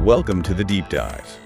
Welcome to the Deep Dive.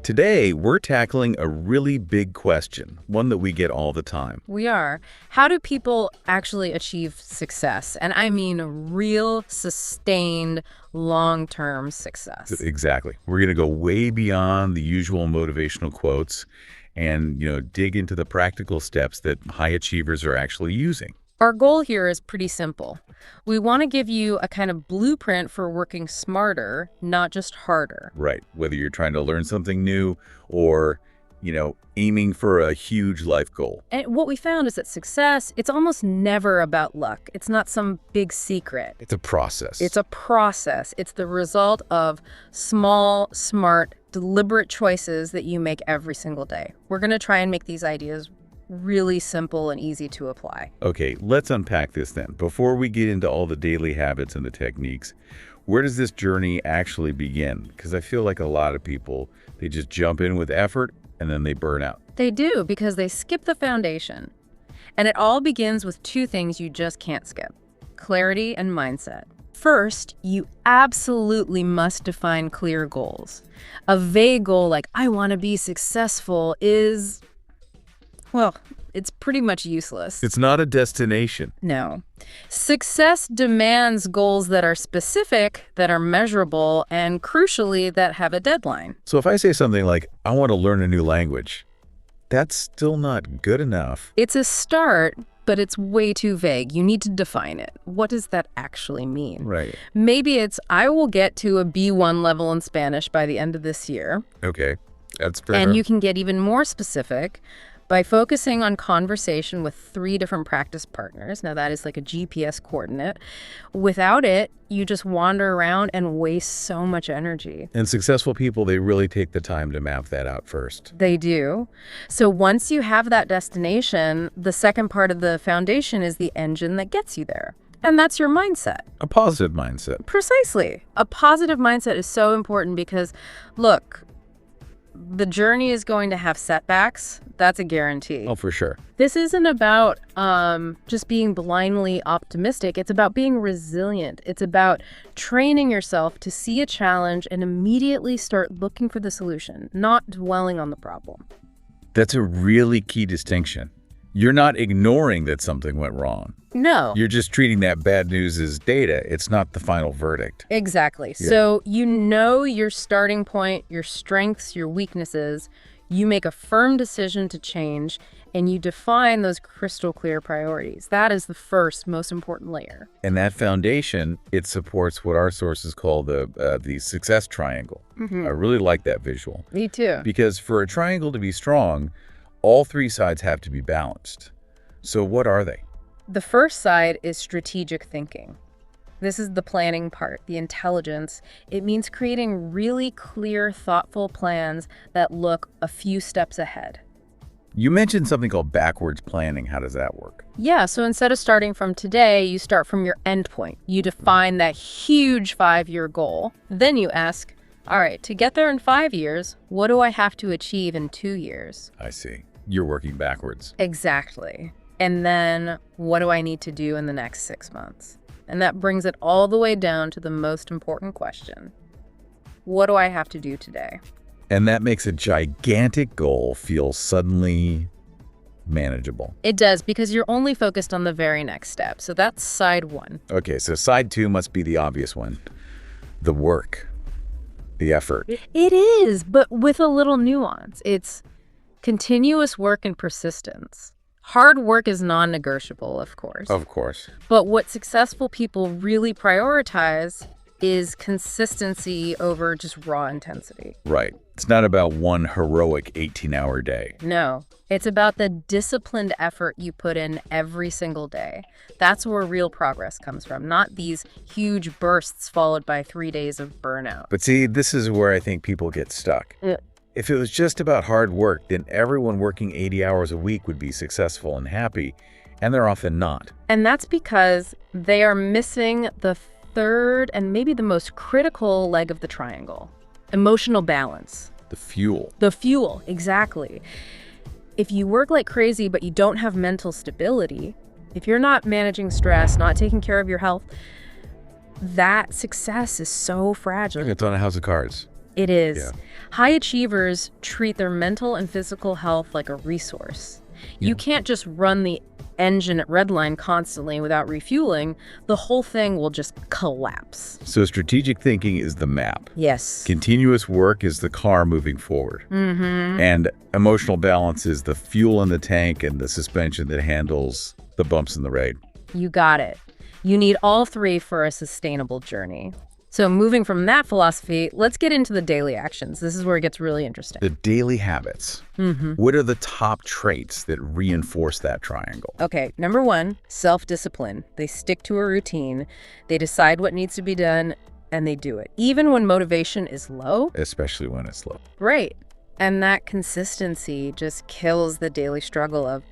Today, we're tackling a really big question, one that we get all the time. We are. How do people actually achieve success? And I mean real, sustained, long-term success. Exactly. We're going to go way beyond the usual motivational quotes and, dig into the practical steps that high achievers are actually using. Our goal here is pretty simple. We want to give you a kind of blueprint for working smarter, not just harder. Right. Whether you're trying to learn something new or, aiming for a huge life goal. And what we found is that success, it's almost never about luck. It's not some big secret. It's a process. It's a process. It's the result of small, smart, deliberate choices that you make every single day. We're going to try and make these ideas really simple and easy to apply. Okay, let's unpack this then. Before we get into all the daily habits and the techniques, where does this journey actually begin? Because I feel like a lot of people, they just jump in with effort and then they burn out. They do, because they skip the foundation. And it all begins with two things you just can't skip: clarity and mindset. First, you absolutely must define clear goals. A vague goal like, I want to be successful is, well, it's pretty much useless. It's not a destination. No. Success demands goals that are specific, that are measurable, and crucially, that have a deadline. So if I say something like, I want to learn a new language, that's still not good enough. It's a start, but it's way too vague. You need to define it. What does that actually mean? Right. Maybe it's, I will get to a B1 level in Spanish by the end of this year. Okay, that's fair. And you can get even more specific by focusing on conversation with 3 different practice partners. Now, that is like a GPS coordinate. Without it, you just wander around and waste so much energy. And successful people, they really take the time to map that out first. They do. So once you have that destination, the second part of the foundation is the engine that gets you there. And that's your mindset. A positive mindset. Precisely. A positive mindset is so important because, look, the journey is going to have setbacks. That's a guarantee. Oh, for sure. This isn't about just being blindly optimistic. It's about being resilient. It's about training yourself to see a challenge and immediately start looking for the solution, not dwelling on the problem. That's a really key distinction. You're not ignoring that something went wrong. No. You're just treating that bad news as data. It's not the final verdict. Exactly. Yeah. So you know your starting point, your strengths, your weaknesses. You make a firm decision to change, and you define those crystal clear priorities. That is the first most important layer. And that foundation, it supports what our sources call the success triangle. Mm-hmm. I really like that visual. Me too. Because for a triangle to be strong, all 3 sides have to be balanced. So what are they? The first side is strategic thinking. This is the planning part, the intelligence. It means creating really clear, thoughtful plans that look a few steps ahead. You mentioned something called backwards planning. How does that work? Yeah, so instead of starting from today, you start from your end point. You define that huge 5-year goal. Then you ask, all right, to get there in 5 years, what do I have to achieve in 2 years? I see. You're working backwards. Exactly. And then what do I need to do in the next 6 months? And that brings it all the way down to the most important question. What do I have to do today? And that makes a gigantic goal feel suddenly manageable. It does, because you're only focused on the very next step. So that's side 1. Okay, so side 2 must be the obvious one. The work. The effort. It is, but with a little nuance. It's continuous work and persistence. Hard work is non-negotiable, of course. Of course. But what successful people really prioritize is consistency over just raw intensity. Right. It's not about one heroic 18-hour day. No, it's about the disciplined effort you put in every single day. That's where real progress comes from, not these huge bursts followed by 3 days of burnout. But see, this is where I think people get stuck. If it was just about hard work, then everyone working 80 hours a week would be successful and happy, and they're often not. And that's because they are missing the third and maybe the most critical leg of the triangle: emotional balance. The fuel. The fuel, exactly. If you work like crazy but you don't have mental stability, if you're not managing stress, not taking care of your health, that success is so fragile. It's on a house of cards. It is. Yeah. High achievers treat their mental and physical health like a resource. You can't just run the engine at redline constantly without refueling. The whole thing will just collapse. So strategic thinking is the map. Yes. Continuous work is the car moving forward. And emotional balance is the fuel in the tank and the suspension that handles the bumps in the road. You got it. You need all three for a sustainable journey. So moving from that philosophy, let's get into the daily actions. This is where it gets really interesting. The daily habits. What are the top traits that reinforce that triangle? Okay, number one, self-discipline. They stick to a routine, they decide what needs to be done, and they do it. Even when motivation is low. Especially when it's low. Right. And that consistency just kills the daily struggle of,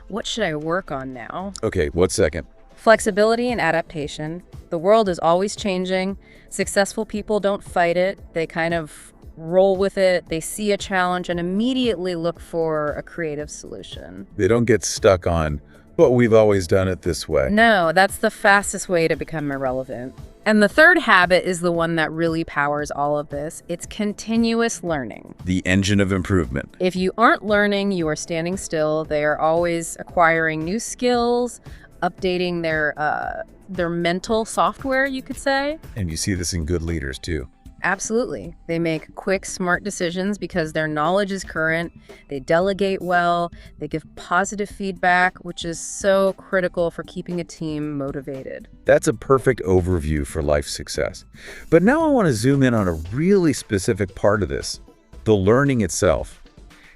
what should I work on now? Okay, what's second? Flexibility and adaptation. The world is always changing. Successful people don't fight it. They kind of roll with it. They see a challenge and immediately look for a creative solution. They don't get stuck on, but we've always done it this way. No, that's the fastest way to become irrelevant. And the third habit is the one that really powers all of this. It's continuous learning. The engine of improvement. If you aren't learning, you are standing still. They are always acquiring new skills, updating their mental software, you could say. And you see this in good leaders too. Absolutely. They make quick, smart decisions because their knowledge is current. They delegate well. They give positive feedback, which is so critical for keeping a team motivated. That's a perfect overview for life success. But now I want to zoom in on a really specific part of this, the learning itself.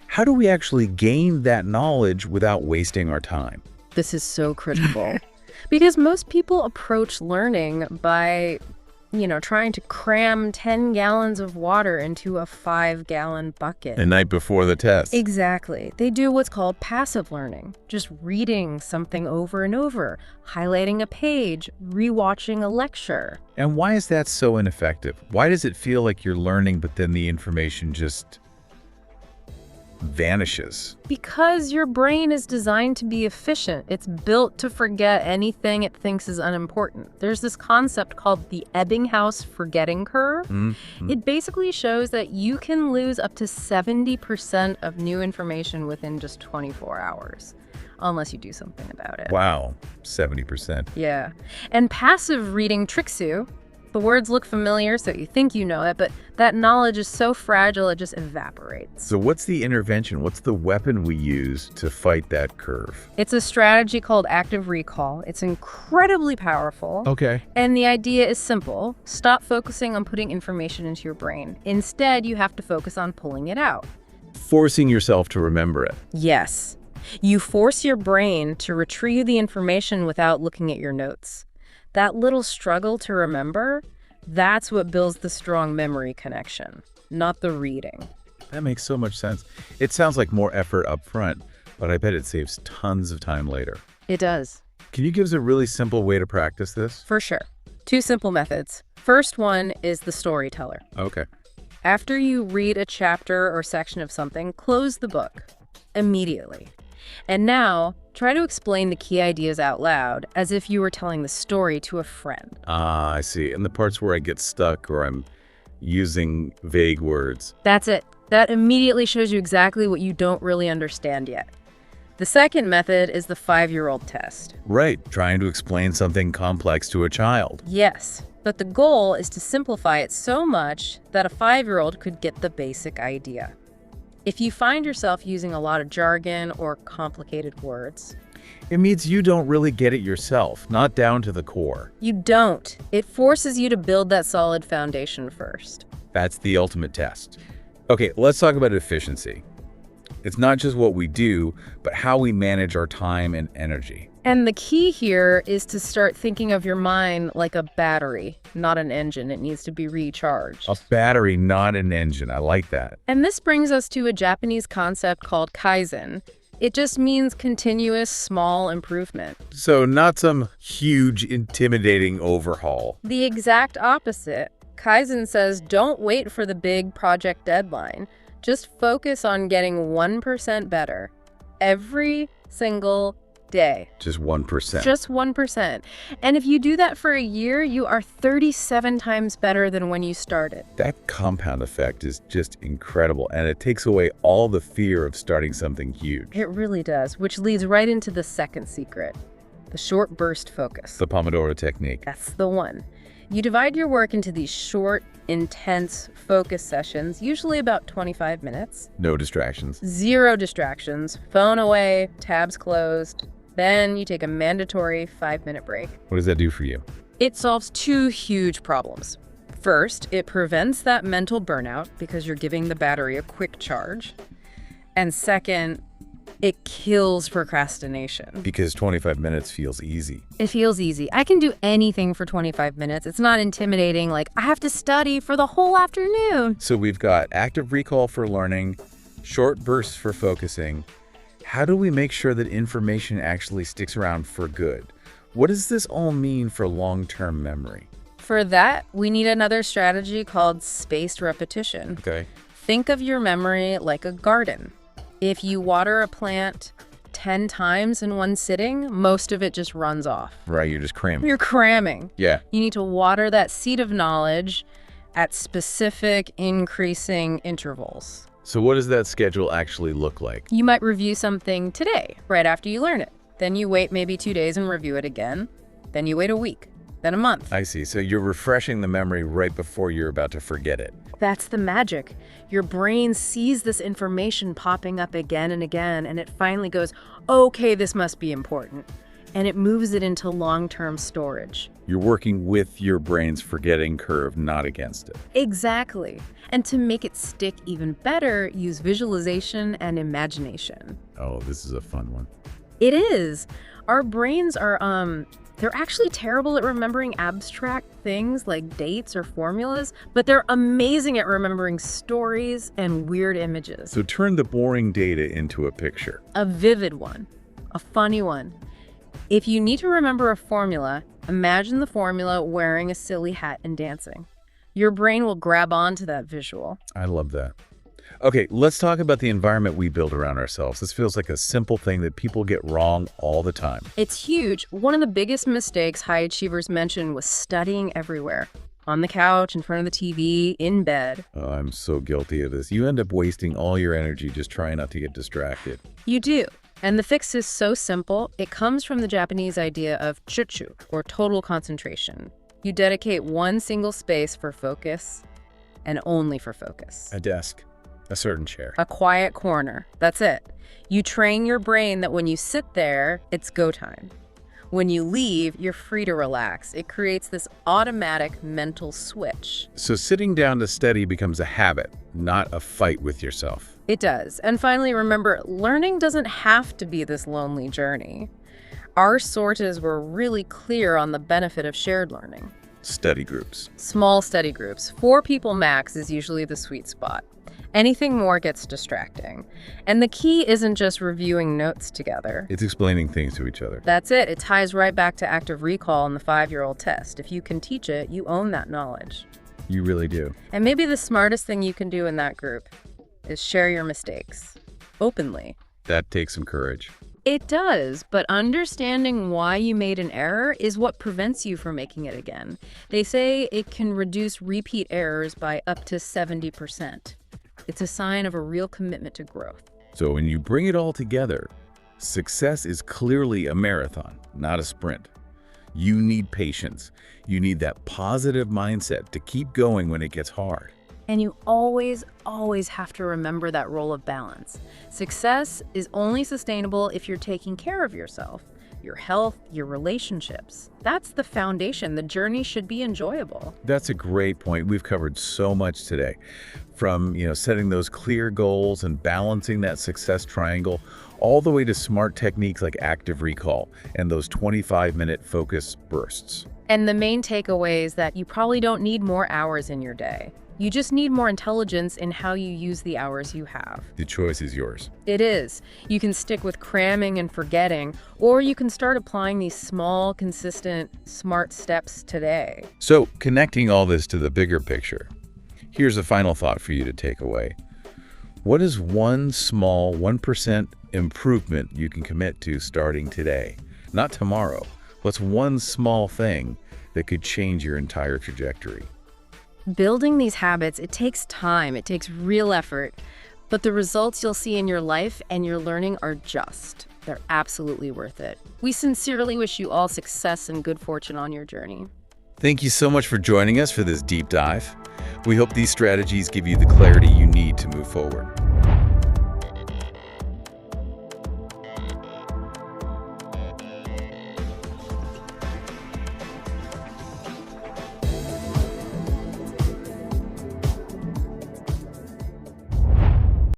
How do we actually gain that knowledge without wasting our time? This is so critical because most people approach learning by, trying to cram 10 gallons of water into a 5-gallon bucket. The night before the test. Exactly. They do what's called passive learning, just reading something over and over, highlighting a page, rewatching a lecture. And why is that so ineffective? Why does it feel like you're learning, but then the information just vanishes? Because your brain is designed to be efficient. It's built to forget anything it thinks is unimportant. There's this concept called the Ebbinghaus forgetting curve. It basically shows that you can lose up to 70% of new information within just 24 hours, unless you do something about it. Wow, 70%. Yeah. And passive reading tricks you. The words look familiar, so you think you know it, but that knowledge is so fragile it just evaporates. So what's the intervention? What's the weapon we use to fight that curve? It's a strategy called active recall. It's incredibly powerful. Okay. And the idea is simple. Stop focusing on putting information into your brain. Instead, you have to focus on pulling it out. Forcing yourself to remember it. Yes. You force your brain to retrieve the information without looking at your notes. That little struggle to remember, that's what builds the strong memory connection, not the reading. That makes so much sense. It sounds like more effort up front, but I bet it saves tons of time later. It does. Can you give us a really simple way to practice this? For sure. 2 simple methods. First one is the storyteller. Okay. After you read a chapter or section of something, close the book immediately. And now, try to explain the key ideas out loud as if you were telling the story to a friend. Ah, I see. And the parts where I get stuck or I'm using vague words. That's it. That immediately shows you exactly what you don't really understand yet. The second method is the 5-year-old test. Right, trying to explain something complex to a child. Yes, but the goal is to simplify it so much that a 5-year-old could get the basic idea. If you find yourself using a lot of jargon or complicated words, It means you don't really get it yourself, not down to the core. you don't. It forces you to build that solid foundation first. That's the ultimate test. Okay, let's talk about efficiency. It's not just what we do, but how we manage our time and energy. And the key here is to start thinking of your mind like a battery, not an engine. It needs to be recharged. A battery, not an engine. I like that. And this brings us to a Japanese concept called kaizen. It just means continuous small improvement. So not some huge, intimidating overhaul. The exact opposite. Kaizen says don't wait for the big project deadline. Just focus on getting 1% better every single day. Just 1%. Just 1%. And if you do that for a year, you are 37 times better than when you started. That compound effect is just incredible, and it takes away all the fear of starting something huge. It really does, which leads right into the second secret, the short burst focus. The Pomodoro technique. That's the one. You divide your work into these short, intense focus sessions, usually about 25 minutes. No distractions. Zero distractions. Phone away, tabs closed. Then you take a mandatory 5-minute break. What does that do for you? It solves two huge problems. First, it prevents that mental burnout because you're giving the battery a quick charge. And second, it kills procrastination. Because 25 minutes feels easy. It feels easy. I can do anything for 25 minutes. It's not intimidating, like I have to study for the whole afternoon. So we've got active recall for learning, short bursts for focusing. How do we make sure that information actually sticks around for good? What does this all mean for long-term memory? For that, we need another strategy called spaced repetition. Okay. Think of your memory like a garden. If you water a plant 10 times in one sitting, most of it just runs off. Right, you're just cramming. You're cramming. Yeah. You need to water that seed of knowledge at specific increasing intervals. So what does that schedule actually look like? You might review something today, right after you learn it. Then you wait maybe 2 days and review it again. Then you wait a week, then a month. I see. So you're refreshing the memory right before you're about to forget it. That's the magic. Your brain sees this information popping up again and again, and it finally goes, okay, this must be important. And it moves it into long-term storage. You're working with your brain's forgetting curve, not against it. Exactly. And to make it stick even better, use visualization and imagination. Oh, this is a fun one. It is. Our brains are, they're actually terrible at remembering abstract things like dates or formulas, but they're amazing at remembering stories and weird images. So turn the boring data into a picture. A vivid one, a funny one. If you need to remember a formula, imagine the formula wearing a silly hat and dancing. Your brain will grab onto that visual. I love that. Okay, let's talk about the environment we build around ourselves. This feels like a simple thing that people get wrong all the time. It's huge. One of the biggest mistakes high achievers mentioned was studying everywhere. On the couch, in front of the TV, in bed. Oh, I'm so guilty of this. You end up wasting all your energy just trying not to get distracted. You do. And the fix is so simple. It comes from the Japanese idea of chuchu, or total concentration. You dedicate one single space for focus, and only for focus. A desk. A certain chair. A quiet corner. That's it. You train your brain that when you sit there, it's go time. When you leave, you're free to relax. It creates this automatic mental switch. So sitting down to study becomes a habit, not a fight with yourself. It does. And finally, remember, learning doesn't have to be this lonely journey. Our sources were really clear on the benefit of shared learning. Study groups. Small study groups. 4 people max is usually the sweet spot. Anything more gets distracting. And the key isn't just reviewing notes together. It's explaining things to each other. That's it. It ties right back to active recall in the 5-year-old test. If you can teach it, you own that knowledge. You really do. And maybe the smartest thing you can do in that group is share your mistakes openly. That takes some courage. It does, but understanding why you made an error is what prevents you from making it again. They say it can reduce repeat errors by up to 70%. It's a sign of a real commitment to growth. So when you bring it all together, success is clearly a marathon, not a sprint. You need patience. You need that positive mindset to keep going when it gets hard. And you always, always have to remember that role of balance. Success is only sustainable if you're taking care of yourself, your health, your relationships. That's the foundation. The journey should be enjoyable. That's a great point. We've covered so much today. From, setting those clear goals and balancing that success triangle, all the way to smart techniques like active recall and those 25-minute focus bursts. And the main takeaway is that you probably don't need more hours in your day. You just need more intelligence in how you use the hours you have. The choice is yours. It is. You can stick with cramming and forgetting, or you can start applying these small, consistent, smart steps today. So, connecting all this to the bigger picture, here's a final thought for you to take away. What is one small 1% improvement you can commit to starting today, not tomorrow. What's one small thing that could change your entire trajectory? Building these habits, it takes time, it takes real effort, but the results you'll see in your life and your learning are just. They're absolutely worth it. We sincerely wish you all success and good fortune on your journey. Thank you so much for joining us for this deep dive. We hope these strategies give you the clarity you need to move forward.